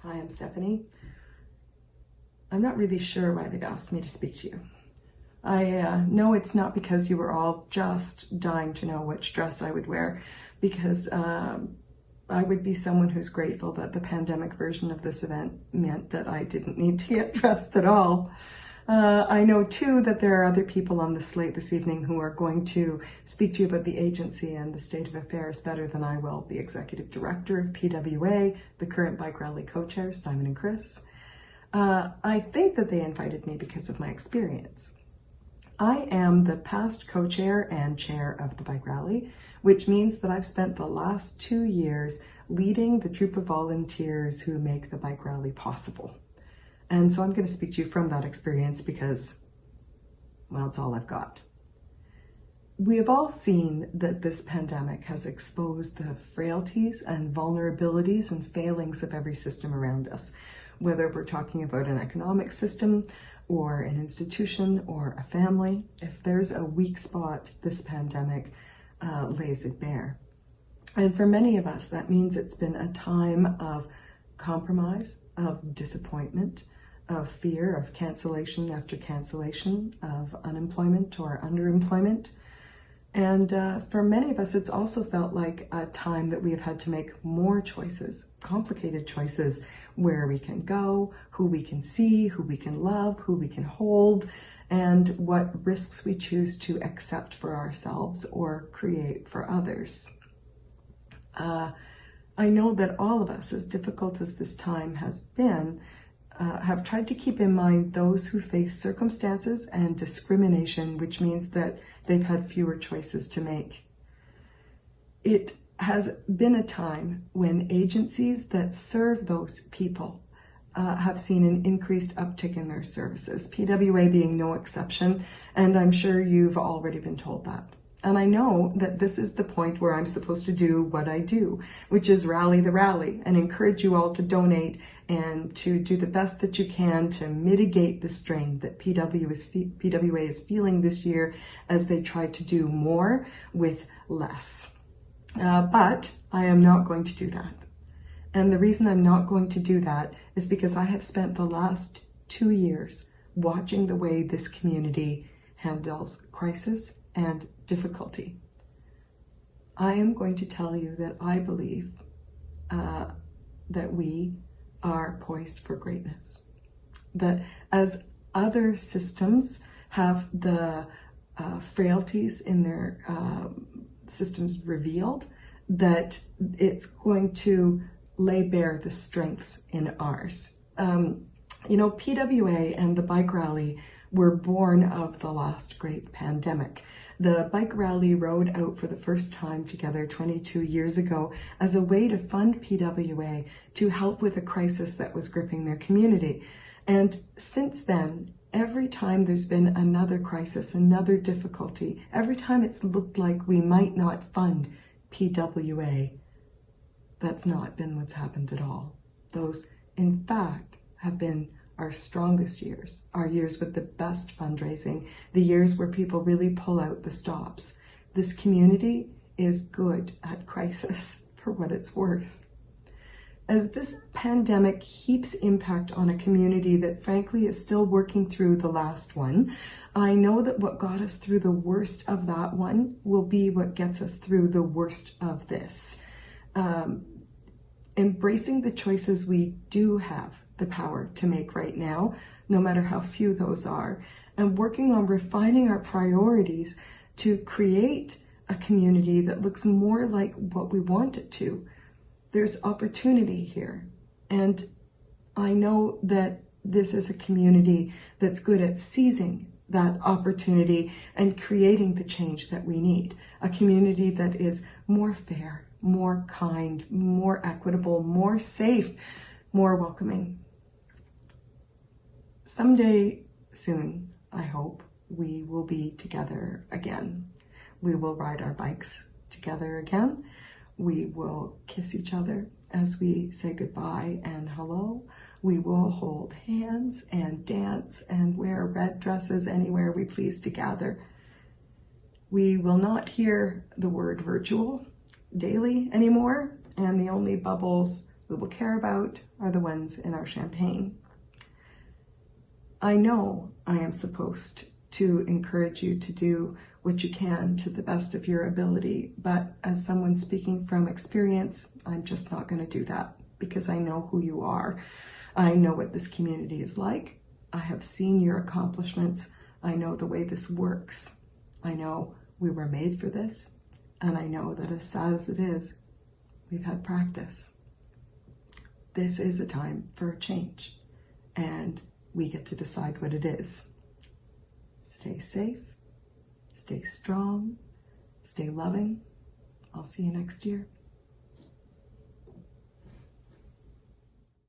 Hi, I'm Stephanie. I'm not really sure why they've asked me to speak to you. I know it's not because you were all just dying to know which dress I would wear, because I would be someone who's grateful that the pandemic version of this event meant that I didn't need to get dressed at all. I know too that there are other people on the slate this evening who are going to speak to you about the agency and the state of affairs better than I will. The executive director of PWA, the current bike rally co-chairs, Simon and Chris. I think that they invited me because of my experience. I am the past co-chair and chair of the bike rally, which means that I've spent the last 2 years leading the troop of volunteers who make the bike rally possible. And so I'm going to speak to you from that experience because, well, it's all I've got. We have all seen that this pandemic has exposed the frailties and vulnerabilities and failings of every system around us, whether we're talking about an economic system or an institution or a family. If there's a weak spot, this pandemic lays it bare. And for many of us, that means it's been a time of compromise, of disappointment, of fear, of cancellation after cancellation, of unemployment or underemployment. And for many of us, it's also felt like a time that we have had to make more choices, complicated choices, where we can go, who we can see, who we can love, who we can hold, and what risks we choose to accept for ourselves or create for others. I know that all of us, as difficult as this time has been, have tried to keep in mind those who face circumstances and discrimination, which means that they've had fewer choices to make. It has been a time when agencies that serve those people have seen an increased uptick in their services, PWA being no exception, and I'm sure you've already been told that. And I know that this is the point where I'm supposed to do what I do, which is rally the rally and encourage you all to donate and to do the best that you can to mitigate the strain that PWA is feeling this year as they try to do more with less. But I am not going to do that. And the reason I'm not going to do that is because I have spent the last 2 years watching the way this community handles crisis and difficulty. I am going to tell you that I believe that we are poised for greatness. That as other systems have the frailties in their systems revealed, that it's going to lay bare the strengths in ours. PWA and the bike rally were born of the last great pandemic. The bike rally rode out for the first time together 22 years ago as a way to fund PWA to help with a crisis that was gripping their community. And since then, every time there's been another crisis, another difficulty, every time it's looked like we might not fund PWA, that's not been what's happened at all. Those, in fact, have been our strongest years, our years with the best fundraising, the years where people really pull out the stops. This community is good at crisis for what it's worth. As this pandemic heaps impact on a community that frankly is still working through the last one, I know that what got us through the worst of that one will be what gets us through the worst of this. Embracing the choices we do have the power to make right now, no matter how few those are, and working on refining our priorities to create a community that looks more like what we want it to. There's opportunity here. And I know that this is a community that's good at seizing that opportunity and creating the change that we need. A community that is more fair, more kind, more equitable, more safe, more welcoming. Someday soon, I hope, we will be together again. We will ride our bikes together again. We will kiss each other as we say goodbye and hello. We will hold hands and dance and wear red dresses anywhere we please to gather. We will not hear the word virtual daily anymore, and the only bubbles we will care about are the ones in our champagne. I know I am supposed to encourage you to do what you can to the best of your ability, but as someone speaking from experience, I'm just not going to do that because I know who you are. I know what this community is like. I have seen your accomplishments. I know the way this works. I know we were made for this, and I know that as sad as it is, we've had practice. This is a time for a change, and we get to decide what it is. Stay safe, stay strong, stay loving. I'll see you next year.